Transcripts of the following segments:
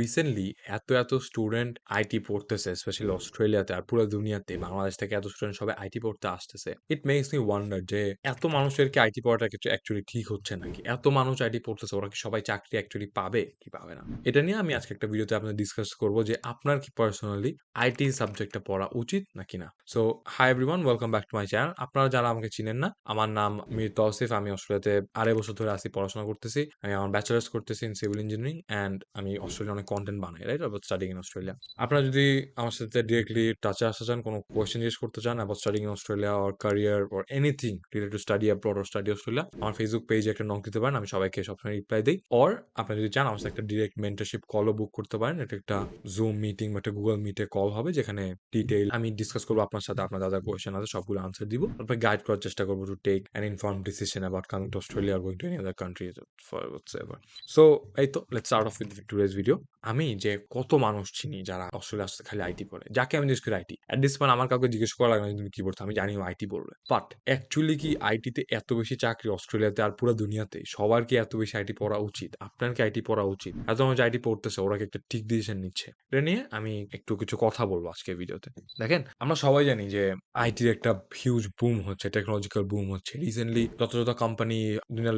Recently এত student IT পড়তেছে specially অস্ট্রেলিয়াতে আর পুরো দুনিয়াতে বাংলাদেশ থেকে এত স্টুডেন্ট সবাই আইটি পড়তে আসতেছে। ইট মেক্স মি ওয়ান্ডার যে এত মানুষের কি আইটি পড়াটা কিছু অ্যাকচুয়ালি ঠিক হচ্ছে নাকি? এত মানুষ আইটি পড়তেছে ওরা কি সবাই চাকরি অ্যাকচুয়ালি পাবে কি পাবে না? এটা নিয়ে আমি আজকে একটা ভিডিওতে আপনাদের ডিসকাস করব যে আপনার কি পার্সোনালি আইটি সাবজেক্টটা পড়া উচিত নাকি না? So hi everyone, welcome back to my channel. আপনারা যারা আমাকে চিনেন না, আমার নাম মীর তৌসিফ। আমি অস্ট্রেলিয়াতে ২.৫ বছর ধরে আছি, পড়াশোনা করতেছি। আমি আমার ব্যাচেলার্স করতেছি ইন সিভিল ইঞ্জিনিয়ারিং অ্যান্ড আমি অস্ট্রেলিয়ায় অনেক কনটেন্ট বানাই, right? About studying in Australia. আপনারা যদি আমার সাথে ডিরেক্টলি টাচে আসতে চান, কোনো কোয়েশ্চেন জিজ্ঞেস করতে চান about studying in Australia or career or anything related to study abroad or study Australia, আমার ফেসবুক পেজে একটা নক দিতে পারেন। আমি সবাইকে সবসময় রিপ্লাই দেই। অর আপনারা যদি চান আমার সাথে একটা ডিরেক্ট মেন্টরশিপ কলও বুক করতে পারেন। এটা একটা জুম মিটিং বা একটা গুগল মিটে কল হবে, যেখানে ডিটেইল আমি ডিসকাস করবো আপনার সাথে। আপনার যা কোয়েশ্চেন আছে সবগুলো আনসার দিব। তারপরে গাইড করার চেষ্টা করবো to take an informed decision about coming to Australia or going to any other country for whatsoever. So এই তো let's start off with today's video. আমি যে কত মানুষ চিনি যারা অস্ট্রেলিয়া আসতে খালি আইটি পড়ে, যাকে আমি জিজ্ঞেস করি আইটি, অ্যাট দিস পয়েন্ট আমার কাউকে জিজ্ঞেস করা লাগে না তুমি কি পড়ছো, আমি জানি আইটি পড়বে। বাট অ্যাকচুয়ালি কি আইটিতে এত বেশি চাকরি অস্ট্রেলিয়াতে আর পুরো দুনিয়াতে সবার কি এত বেশি আইটি পড়া উচিত? আপনার কি আইটি পড়া উচিত? এত মানুষ আইটি পড়তেছে, ওরা কি একটা ঠিক ডিসিশন নিচ্ছে? এটা নিয়ে আমি একটু কিছু কথা বলবো আজকে ভিডিওতে। দেখেন, আমরা সবাই জানি যে আইটির একটা হিউজ বুম হচ্ছে, টেকনোলজিক্যাল বুম হচ্ছে। রিসেন্টলি যত কোম্পানি, দুনিয়ার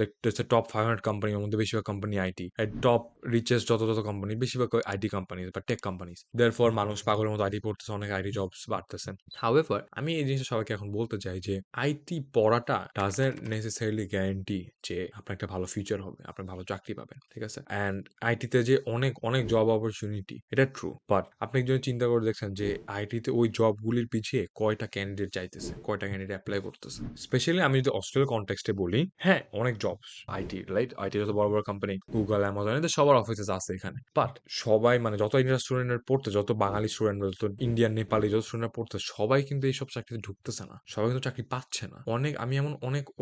টপ 500 কোম্পানির মধ্যে বেশিরভাগ কোম্পানি আইটি। টপ রিচেস্ট যত কোম্পানি বেশিরভাগ আইটি কোম্পানি বা টেক কোম্পানিজ। দেয়ারফর মানুষ পাগলের মতো আইটি পড়তেছে, অনেক আইটি জবস বাড়তেছে। হাউএভার আমি এই জিনিসটা সবাইকে এখন বলতে চাই যে আইটি পড়াটা ডাজন্ট নেসেসারিলি গ্যারান্টি যে আপনার একটা ভালো ফিউচার হবে, আপনার ভালো চাকরি পাবেন, ঠিক আছে? অ্যান্ড আইটিতে যে অনেক জব অপরচুনিটি, এটা ট্রু। বাট আপনি একজন চিন্তা করে দেখছেন যে আইটিতে ওই জবগুলির পিছিয়ে কয়টা ক্যান্ডিডেট চাইতেছে, কয়টা ক্যান্ডিডেট অ্যাপ্লাই করতেছে? স্পেশালি আমি যদি অস্ট্রেলিয়ার কনটেক্সটে বলি, হ্যাঁ অনেক জবস আইটি, রাইট? আইটি যত বড় কোম্পানি, গুগল, অ্যামাজন, এদের সবার অফিসেস আছে এখানে। বাট সবাই মানে যত ইন্ডিয়ান স্টুডেন্ট পড়তে, যত বাঙালি স্টুডেন্ট, যত ইন্ডিয়ান নেপালি যত স্টুডেন্ট পড়তে, সবাই কিন্তু এইসব চাকরিতে ঢুকতেছে না, সবাই কিন্তু চাকরি পাচ্ছে না। আমি এমন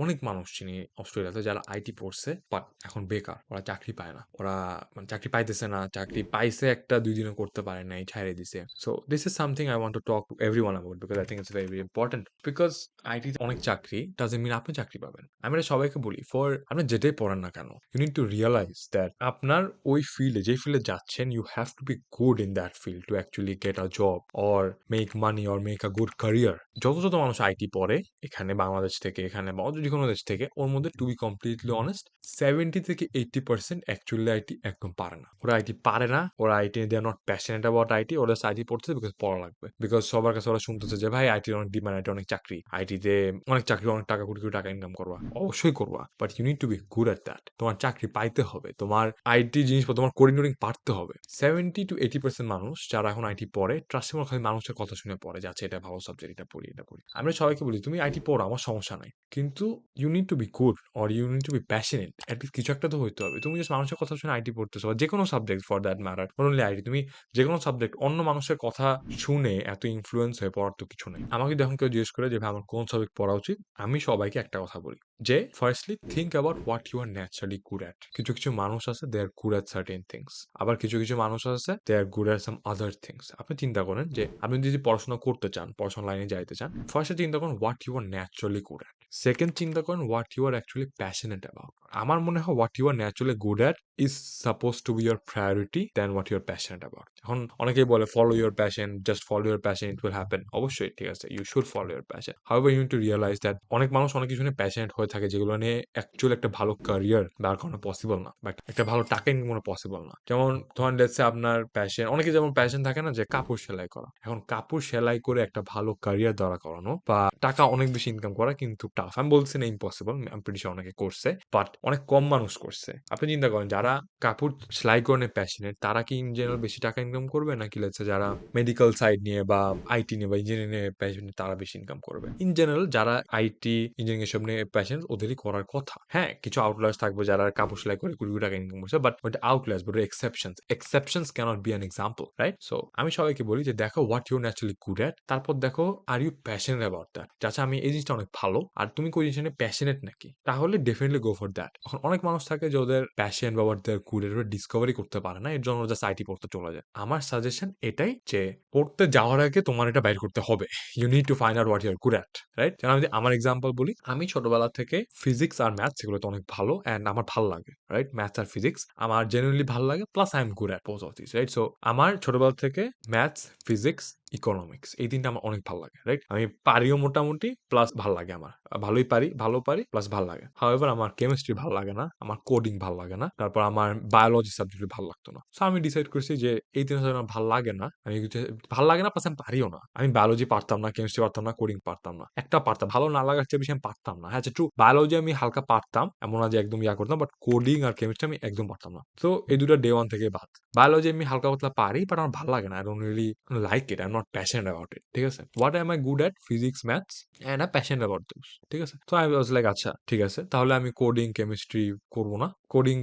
অনেক মানুষ চিনি অস্ট্রেলিয়াতে যারা আইটি পড়ছে বাট এখন বেকার, ওরা চাকরি পায় না, ওরা মানে চাকরি পাইতেছে না, চাকরি পাইছে একটা ২ দিনও করতে পারে নাই, ছাইড়ে দিছে। So this is something I want to talk to everyone about, because I think it's very important. Because আইটিতে অনেক চাকরি ডাজন্ট মিন আপনি চাকরি পাবেন। আমি এটা সবাইকে বলি, ফর আপনি যেটাই পড়েন না কেন, you need to realize that আপনার ওই ফিল্ডে, যে ফিল্ডে যাচ্ছেন, you have to be good in that field to actually get a job or make money or make a good career. যত মানুষ আইটি পড়ে এখানে বাংলাদেশ থেকে, এখানে বা যে কোনো দেশ থেকে, ওর মধ্যে টু বি কমপ্লিটলি অনেস্ট 70 থেকে 80% অ্যাকচুয়ালি আইটি একদম পারে না। ওরা আইটি পারে না, ওরা IT they are not passionate about IT, ওরা আইটি পড়তেছে বিকজ পড়া লাগবে, বিকজ সবার কাছে ওরা শুনতেছে যে ভাই আইটির অনেক ডিমান্ড, আইটি অনেক চাকরি, আইটিতে অনেক চাকরি, অনেক টাকা, কোটি কোটি টাকা ইনকাম করবা। অবশ্যই করবা, but you need to be good at that. তোমার চাকরি পাইতে হবে, তোমার আইটি জিনিসপত্র, তোমার কোডিং পারতে হবে। 70 to 80% মানুষ যারা এখন আইটি পড়ে, ট্রাস্ট মি, খালি মানুষের কথা শুনে পড়ে যে আচ্ছা এটা ভালো সাবজেক্ট, এটা পড়ি, এটা পড়ি। আমরা সবাইকে বলি তুমি আইটি পড়ো, আমার সমস্যা নাই, কিন্তু you need to be good or you need to be passionate. At least কিছু একটা তো হইতে হবে। তুমি জাস্ট মানুষের কথা শুনে আইটি পড়তেছো, বা যে কোনো subject for that matter, not only IT, তুমি যে কোনো সাবজেক্ট অন্য মানুষের কথা শুনে এত ইনফ্লুয়েন্স হয়ে পড়ার তো কিছু নেই। আমাকে যদি এখন কেউ জিজ্ঞেস করে যে ভাই আমার কোন সাবজেক্ট পড়া উচিত, আমি সবাইকে একটা কথা বলি যে firstly think about what you are naturally good at. কিছু মানুষ আছে they are good at certain things, আবার কিছু মানুষ আছে they are good at some other things. আপনি চিন্তা করেন যে আপনি যদি পড়াশোনা করতে চান, পড়াশোনা লাইনে যাইতে চান, ফার্স্টে চিন্তা করেন what you are naturally good at. Second চিন্তা করেন what you are actually passionate about. আমার মনে হয় what you are naturally good at is suppose to be your priority then what you are passionate about. এখন অনেকেই বলে follow your passion, just follow your passion, it will happen. অবশ্যই ঠিক আছে, you should follow your passion. However you need to realize that অনেক মানুষ অনেক কিছু নিয়ে প্যাশনেট হয়ে থাকে যেগুলো নিয়ে অ্যাকচুয়ালি একটা ভালো ক্যারিয়ার দাঁড় করানো পসিবল না, বাট একটা ভালো টাকা ইনকাম করা পসিবল না। যেমন ধরেন লেটস সে আপনার প্যাশন, অনেকে যেমন প্যাশন থাকে না যে কাপড় সেলাই করা। এখন কাপড় সেলাই করে একটা ভালো ক্যারিয়ার দাঁড়া করানো বা টাকা অনেক বেশি ইনকাম করা কিন্তু টাফ। আমি বলছি না ইম্পসিবল, আমি প্রিটি শিওর অনেকে করছে, বাট অনেক কম মানুষ করছে। আপনি চিন্তা করেন যারা কাপড় সেলাই করে প্যাশনেট, তারা কি ইন জেনারেল বেশি টাকা ইনকাম করবে, নাকি লেটস সে যারা মেডিকেল সাইড নিয়ে বা আইটি নিয়ে বা ইঞ্জিনিয়ারিং নিয়ে প্যাশনেট, তারা বেশি ইনকাম করবে? ইন জেনারেল যারা আইটি ইঞ্জিনিয়ারিং এসব নিয়ে প্যাশনেট, ওদেরই করার কথা। হ্যাঁ, কিছু আউটলায়ার্স থাকবে যারা কাপড় সেলাই করে কোটি কোটি টাকা ইনকাম করছে, বাট ওটা outliers, but exceptions cannot be an example, right? So আমি সবাইকে বলি যে দেখো what you naturally good at, তারপর দেখো are you passionate about that. আচ্ছা আমি এই জিনিসটা অনেক ভালো, আর তুমি কোন জিনিস নিয়ে প্যাশনেট নাকি, তাহলে ডেফিনেটলি গো ফর দ্যাট। এখন অনেক মানুষ থাকে যে ওদের প্যাশন বা what they are good at ওরা ডিসকভারি করতে পারে না। এর জন্য ওরা জাস্ট আইটি পড়তে চলে যায়। আমার সাজেশন এটাই যে পড়তে যাওয়ার আগে তোমার এটা বাইর করতে হবে। You need to find out what you are good at, right? যেমন আমি যদি আমার এক্সাম্পল বলি, আমি ছোটবেলা থেকে ফিজিক্স আর ম্যাথস এগুলোতে অনেক ভালো অ্যান্ড আমার ভাল লাগে, রাইট? ম্যাথস আর ফিজিক্স আমার জেনুইনলি ভাল লাগে, plus I am good at both of this, right? So আমার ছোটবেলা থেকে ম্যাথস, ফিজিক্স, ইকোনমিক্স এই ৩ টা আমার অনেক ভাল লাগে, রাইট? আমি পারিও মোটামুটি, প্লাস ভাল লাগে আমার। ভালোই পারি, ভালো পারি, প্লাস ভাল লাগে। হাউএভার আমার কেমিস্ট্রি ভাল লাগে না, আমার কোডিং ভাল লাগে না। তারপর আমার বায়োলজি সাবজেক্ট ভাল লাগতো না। সো আমি ডিসাইড করছি যে এই ৩ টা আমার ভাল লাগে না। আমি হচ্ছে ভাল লাগে না, প্লাস আমি পারিও না। আমি বায়োলজি পারতাম না, কেমিস্ট্রি পারতাম না, কোডিং পারতাম না। একটা পারতাম। ভালো না লাগার চেয়ে বেশি আমি পারতাম না। হ্যাঁ, আচ্ছা ট্রু, বায়োলজি আমি হালকা পারতাম। এমন না যে একদম করতাম। বাট কোডিং আর কেমিস্ট্রি আমি একদম পারতাম না। সো এই ২ টা ডে 1 থেকে বাদ। বায়োলজি আমি হালকা পাতলা পারি, বাট আমার ভাল লাগে না। I don't really like it. I am not passionate about ইট। ঠিক আছে? What M I good at? Physics, maths and I passionate about those. ঠিক আছে? সো আই ওয়াজ লাইক আচ্ছা ঠিক আছে। তাহলে আমি কোডিং, কেমিস্ট্রি করব না। কোডিং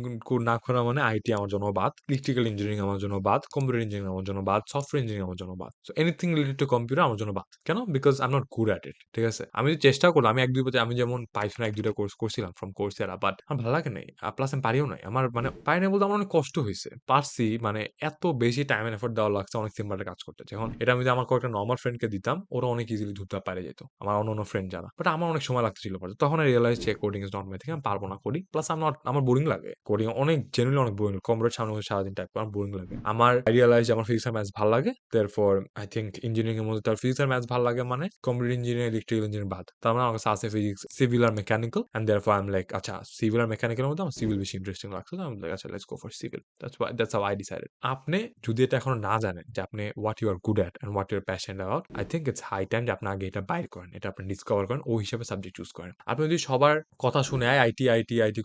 না করা মানে আইটি আমার জন্য বাদ। ইলেকট্রিক্যাল ইঞ্জিনিয়ারিং আমার জন্য বাদ। কম্পিউটার ইঞ্জিনিয়ারিং আমার জন্য বাদ। সফটওয়্যার ইঞ্জিনিয়ারিং আমার জন্য বাদ। So anything related to computer আমার জন্য বাদ। কেন? Because I am not good at it. ঠিক আছে? আমি চেষ্টা করলাম। আমি ১-২ বছর আমি যেমন পাইথন ১-২ টা কোর্স করছিলাম ফ্রম Coursera, বাট আমার ভাল লাগে নাই। প্লাস আমি পারিও নাই। আমার মানে পারি নাই বলতে আমার অনেক কষ্ট হইছে। পারছি মানে এত বেশি টাইম এন্ড এফোর্ট দেওয়া লাগছে অনেক সিম্পল একটা কাজ করতে। যখন এটা আমি যদি আমার কয়েকটা নরমাল ফ্রেন্ডকে দিতাম, ওরা অনেক ইজিলি ধরতে পারে যেত। আমার অন্যান্য ফ্রেন্ড যারা। বাট আমার অনেক সময় লাগতেছিল পড়তে। তখন I realized যে coding is not my thing. আমি পারব না কোডিং। প্লাস আমার বোরিং লাগে। কোডিং অনেক জেনুইনলি অনেক বোরিং। কম্পিউটার সামনে বসে সারাদিন টাইপ করা আমার বোরিং লাগে। আমার I realized যে আমার ফিজিক্স আর ম্যাথস ভাল লাগে। Therefore I think ইঞ্জিনিয়ারিং এর মধ্যে তার ফিজিক্স আর ম্যাথস ভাল লাগে মানে কম্পিউটার ইঞ্জিনিয়ারিং, ইলেকট্রিক্যাল ইঞ্জিনিয়ারিং বাদ। তার মানে আমার কাছে আছে ফিজিক্স, সিভিল আর mechanical, and therefore I'm like আচ্ছা সিভিল আর মেকানিক্যাল এর মধ্যে আমার সিভিল বেশি ইন্টারেস্টিং লাগছে। তো আমি লাইক আচ্ছা let's go for civil. That's how I decided. আপনি যদি এটা এখনো না জানেন যে আপনি what you are good at and what you're passionate about, I think it's high time যে আপনি আগে এটা বাইর করেন। এটা আপনি ডিসকভার করেন। ওই হিসেবে সাবজেক্ট চুজ করেন। আপনি যদি সবার কথা শুনে IT,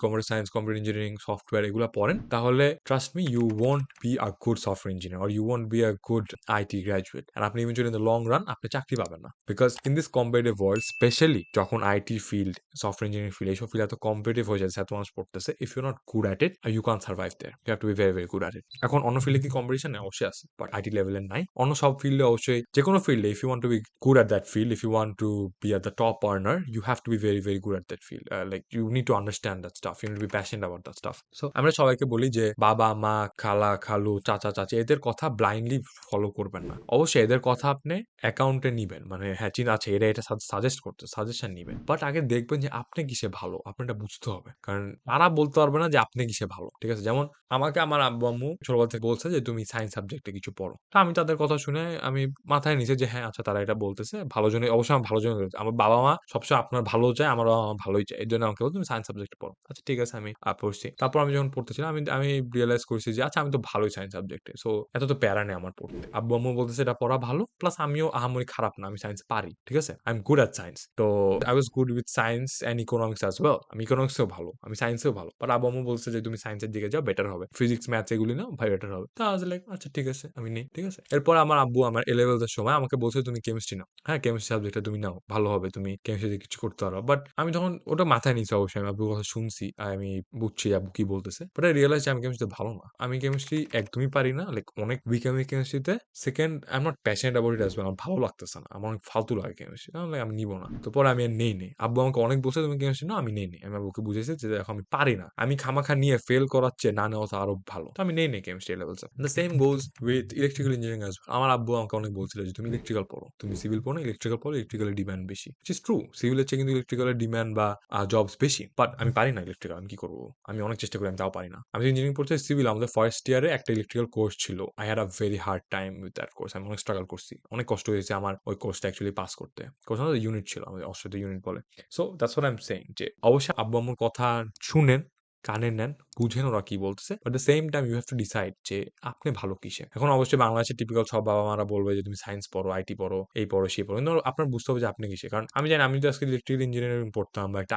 computer science, computer engineering, software এগুলা পড়েন, তাহলে trust me you won't be a good software engineer or you won't be a good IT graduate. আর আপনি eventually in the long run আপনি চাকরি পাবেন না। বিকজ in this competitive world, specially যখন IT field, software engineering field এইসব field এত কম্পিটিটিভ হয়ে যাচ্ছে, এত মানুষ পড়তেছে, if you're not good at it, you can't survive there. You have to be very, very good at it. এখন অন্য ফিল্ডে কি কম্পিটিশন? অবশ্যই আছে, বাট আইটি লেভেলের নাই। অন্য সব ফিল্ডে অবশ্যই, যেকোনো ফিল্ডে if you want to be good at that field, if you want to be at the top earner, you have to be very, very good at that field. Like you need to understand that stuff. You need to be passionate about that stuff. So আমরা সবাইকে বলি যে বাবা, মা, খালা, খালু, চাচা, চাচী এদের কথা ব্লাইন্ডলি ফলো করবেন না। অবশ্যই এদের কথা আপনি অ্যাকাউন্টে নিবেন। মানে হ্যাঁ, চিন্তা আছে এরা এটা সাজেস্ট করতে, সাজেশন নিবেন। বাট আগে দেখবেন যে আপনি কিসে ভালো, আপনার এটা বুঝতে হবে। কারণ তারা বলতে পারবে না যে আপনি কিসে ভালো। ঠিক আছে? যেমন আমাকে আমার আব্বু-আম্মু ছোটবেলা থেকে বলছে যে তুমি সায়েন্স সাবজেক্টে কিছু পড়ো। তো আমি তাদের কথা শুনে আমি মাথায় নিছি যে হ্যাঁ, আচ্ছা তারা এটা বলতেছে। ভালোর জন্য, অবশ্যই আমার ভালোর জন্য বলছে। আমার বাবা-মা সবসময় আপনার ভালো চায়, আমার বাবা-মা আমার ভালোই চায়। এজন্য আমাকে বলছে তুমি সায়েন্স সাবজেক্টে পড়ো। আচ্ছা ঠিক আছে, আমি পড়ছি। তারপর আমি যখন পড়তেছিলাম আমি আমি রিয়ালাইজ করছি যে আচ্ছা আমি তো ভালোই সায়েন্স সাবজেক্টে। সো এত তো প্যারা নেই আমার পড়তে। আব্বু-আম্মু বলতেছে এটা পড়া ভালো। প্লাস আমিও আহামরি খারাপ না। আমি সায়েন্স পারি। ঠিক আছে? I am good at science. তো I was good with science and economics as well. আমি ইকোনমিক্সেও ভালো। আমি সায়েন্সেও ভালো। বাট আব্বু-আম্মু বলছে যে তুমি সায়েন্সের দিকে যাও, বেটার হবে। ফিজিক্স, ম্যাথস এগুলি নাও, ভাই বেটার হবে। তো আই ওয়াজ লাইক আচ্ছা ঠিক আছে, আমি নেই। ঠিক আছে? এরপর আমার আব্বু আমার এ লেভেলস এর সময় আমাকে বলছে তুমি কেমিস্ট্রি নাও। হ্যাঁ, কেমিস্ট্রি সাবজেক্টটা তুমি নাও। ভালো হবে। তুমি কেমিস্ট্রি দিয়ে কিছু করতে পারবা। বাট আমি তখন ওটা মাথায় নিছি অবশ্যই। আমি আব্বুর কথা শুনছি। আমি বুঝছি আব্বু কি বলতেছে। বাট আই রিয়ালাইজ যে আমি কেমিস্ট্রিতে ভালো না। আমি কেমিস্ট্রি একদমই পারি না। লাইক অনেক উইক আমি কেমিস্ট্রিতে। Second, I am not passionate about it as well. আমার ভালো লাগতেছে না। আমার অনেক ফালতু লাগে কেমিস্ট্রি। আমি নিব না। তো পরে আমি আর নেই। আব্বু আমাকে অনেক বলছে তুমি কেমিস্ট্রি নাও, আমি নেই। আমি আব্বুকে বুঝাইছি যে দেখো আমি পারি না। আমি খামাখা নিয়ে ফেল করার চেয়ে না নেওয়া তো আরো ভালো। তো আমি নেই কেমিস্ট্রি লেভেলসে। The same goes with electrical engineering as well. আমার আব্বু আমাকে অনেক বলছিল যে তুমি ইলেকট্রিক্যাল পড়ো। তুমি সিভিল পড়ো না, ইলেকট্রিক্যাল পড়ো, ইলেকট্রিক্যালের ডিমান্ড বেশি। Which is true. সিভিলের চেয়ে কিন্তু ইলেকট্রিক্যালের ডিমান্ড বা জবস বেশি। বাট আমি পারি না ইলেকট্রিক্যাল। আমি কি করব? আমি অনেক চেষ্টা করি, আমি তাও পারি না। আমি ইঞ্জিনিয়ারিং পড়তে সিভিল, আমাদের ফার্স্ট ইয়ারে একটা ইলেকট্রিক্যাল কোর্স ছিল। I had a very hard time with that course. আমি অনেক স্ট্রাগল করছি। অনেক কষ্ট হয়েছে আমার ওই কোর্সটা অ্যাকচুয়ালি পাস করতে। কোর্স আমাদের ইউনিট ছিল। আমাদের অস্ট্রেলিয়া ইউনিট বলে। So that's what I am saying যে অবশ্যই আব্বু-আম্মুর কথা শুনেন, কানে নেন, বুঝেন ওরা কি বলতেছে। But the same time you have to decide যে আপনি ভালো কিসে। এখন অবশ্যই বাংলাদেশের টিপিক্যাল সব বাবা-মারা বলবে যে তুমি সায়েন্স পড়ো, আইটি পড়ো, এই পড়ো, সেই পড়ো। কিন্তু আপনার বুঝতে হবে যে আপনি কিসে। কারণ আমি জানি আমি যদি আজকে ইলেকট্রিক্যাল ইঞ্জিনিয়ারিং পড়তাম বা একটা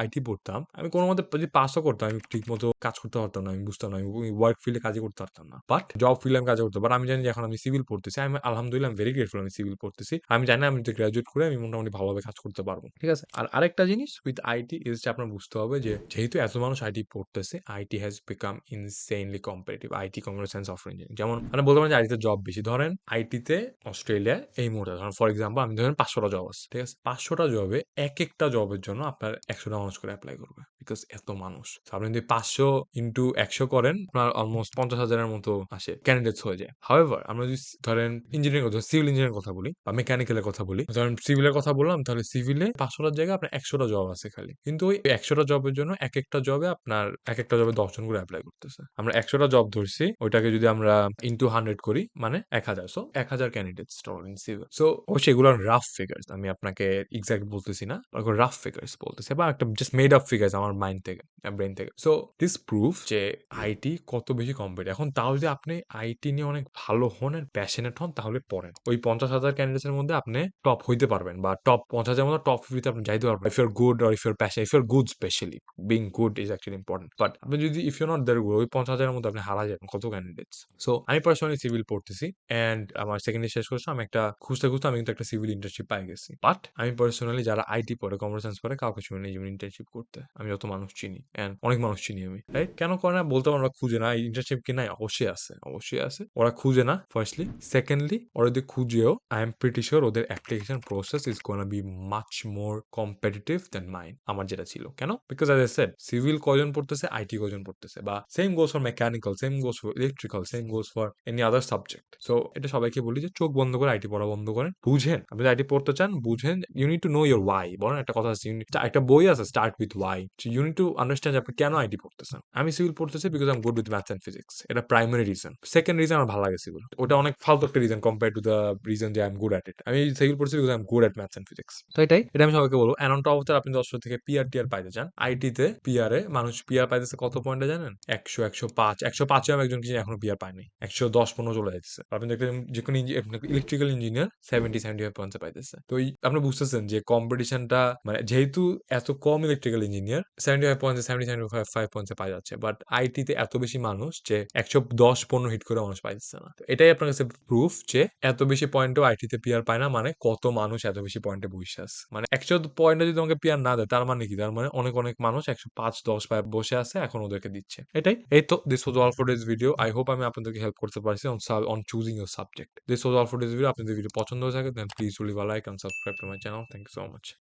আইটি পড়তাম, আমি কোনমতে যদি পাসও করতাম, আমি ঠিকমতো কাজ করতে পারতাম না। আমি বুঝতাম না। আমি ওয়ার্ক ফিল্ডে কাজই করতে পারতাম না। বাট জব ফিল্ডে আমি কাজ করতাম। বাট আমি জানি যে এখন আমি সিভিল পড়তেছি। আমি আলহামদুলিল্লাহ আই এম ভেরি গ্রেটফুল আমি সিভিল পড়তেছি। আমি জানি আমি যদি গ্র্যাজুয়েট করে আমি মোটামুটি ভালোভাবে কাজ করতে পারবো। ঠিক আছে? আর আরেকটা জিনিস উইথ আইটি ইজ যে আপনার বুঝতে হবে যে যেহেতু এত মানুষ আইটি পড়তেছে, IT has become insanely competitive. IT, computer science, software engineering. যেমন মানে বলতে পারেন যে আইটিতে জব বেশি। ধরেন আইটিতে অস্ট্রেলিয়ায় এই মুহূর্তে ধরেন ফর এক্সাম্পল আমি ধরেন ৫০০ টা জব আছে। ঠিক আছে? ৫০০ টা জবে একেকটা জবের জন্য আপনার ১০০ টা মানুষ করে এপ্লাই করবে। বিকজ এত মানুষ। So আপনি যদি ৫০০ ইনটু ১০০ করেন, আপনার অলমোস্ট ৫০,০০০ এর মতো আসে, ক্যান্ডিডেটস হয়ে যায়। হাউএভার আমরা যদি ধরেন ইঞ্জিনিয়ারিং কথা, সিভিল ইঞ্জিনিয়ারিং কথা বলি বা মেকানিক্যাল এর কথা বলি। ধরেন সিভিলের কথা বললাম, তাহলে সিভিলে ৫০০ টার জায়গায় আপনার ১০০ টা জব আছে খালি। কিন্তু ওই ১০০ টা জবের জন্য একেকটা জবে আপনার একেকটা জবে ১০ জন করে এপ্লাই করতেছে। আমরা ১০০ টা জব ধরছি, ওইটাকে যদি আমরা ইনটু 100 করি মানে ১০০০। So ১০০০ candidates total in civil. So অবশ্যই এগুলো রাফ ফিগারস। আমি আপনাকে এক্সাক্ট বলতেছি না। রাফ ফিগারস বলতেছি বা একটা জাস্ট মেড আপ ফিগারস আমার মাইন্ড থেকে, ব্রেইন থেকে। সো দিস প্রুফ যে আইটি কত বেশি কম্পিটিটিভ। এখন তাও যদি আপনি আইটি নিয়ে অনেক ভালো হন এন্ড প্যাশনেট হন তাহলে পড়েন। ওই ৫০,০০০ ক্যান্ডিডেটস এর মধ্যে আপনি টপ হইতে পারবেন বা টপ ৫০,০০০ এর মধ্যে টপ 50 তে আপনি যাইতে পারবেন। If you are good or if you are passion, if you are good specially. Being good is actually important. But আপনি যদি if you are not that good, ওই ৫০,০০০ এর মধ্যে আপনি হারায় যাবেন কত ক্যান্ডিডেটস। সো আমি পার্সোনালি সিভিল পড়তেছি এন্ড আমার সেকেন্ড ইয়ার শেষ করছি। আমি একটা খুঁজতে, খুঁজতে আমি কিন্তু একটা সিভিল ইন্টার্নশিপ পাই গেছি। বাট আমি পার্সোনালি যারা আইটি পড়ে, কম্পিউটার সায়েন্স পড়ে কাউকে শুনি নাই যেমন ইন্টার্নশিপ করতে। আমি যত মানুষ চিনি এন্ড অনেক মানুষ চিনি আমি। রাইট? কেন করে না বলতে পারবো না, খুঁজে না। ইন্টার্নশিপ কি নাই? অবশ্যই আছে, অবশ্যই আছে। ওরা খুঁজে না ফার্স্টলি। সেকেন্ডলি ওরা যদি খুঁজেও আই এম প্রিটি সিউর ওদের application process is gonna be much more competitive than mine. আমার যেটা ছিল। কেন? Because as I said civil কয়জন পড়তেছে, আইটি কয়জন পড়তেছে, বা same goes for mechanical, same goes for electrical, same goes for any other subject. So এটা সবাইকে বলি যে চোখ বন্ধ করে আইটি পড়া বন্ধ করেন। বুঝেন, আপনি যদি আইটি পড়তে চান বুঝেন। You need to know your why. বলেন একটা কথা আছে, একটা বই আছে start with why. You need to understand আপনি কেন আইটি পড়তেছেন। আমি সিভিল পড়তেছি because I am good with maths and physics. এটা প্রাইমারি রিজন। সেকেন্ড রিজন আমার ভালো লাগে সিভিল। ওটা অনেক ফালতু একটা reason compare to the reason যে I am good at it. আমি সিভিল পড়ছি because I am good at maths and physics. তো এটাই, এটা আমি সবাইকে বলবো। And on top of that আপনি ১০ থেকে পিআর টিআর পাইতে চান। আইটিতে পিআরে মানুষ পিআর পাইতেছে কত পয়েন্টে জানেন? ১০০, ১০৫। ১০৫ এও আমি একজন কিছু এখনো পিআর পাইনি। ১১০-১৫ চলে যাইতেছে। আপনি দেখবেন যেকোনো ইলেকট্রিক্যাল ইঞ্জিনিয়ার ৭০-৭৫ পয়েন্টে পাইতেছে। তো আপনি বুঝতেছেন যে কম্পিটিশনটা, মানে যেহেতু এত কম ইলেকট্রিক্যাল ইঞ্জিনিয়ার ৭৫ পয়েন্টে, ৭০-৭৫ পয়েন্টে পাই যাচ্ছে। বাট আইটিতে এত বেশি মানুষ যে ১১০-১৫ হিট করে মানুষ পাইতেছে না। তো এটাই আপনার কাছে প্রুফ যে এত বেশি পয়েন্টেও আইটিতে পিআর পায় না, মানে কত মানুষ এত বেশি পয়েন্টে বসে আছে। মানে ১০০ পয়েন্টে যদি তোমাকে পিআর না দেয় তার মানে কি? তার মানে অনেক, অনেক মানুষ ১০৫-১০ পায় বসে আছে, এখন ওদেরকে দিচ্ছে। এটাই। এই তো this was all for this video. I hope আমি আপনাদেরকে হেল্প করতে পারছি on choosing your subject. This was all for this video. আপনাদের ভিডিও পছন্দ হয়ে থাকে then please do leave a like and subscribe to my channel. Thank you so much.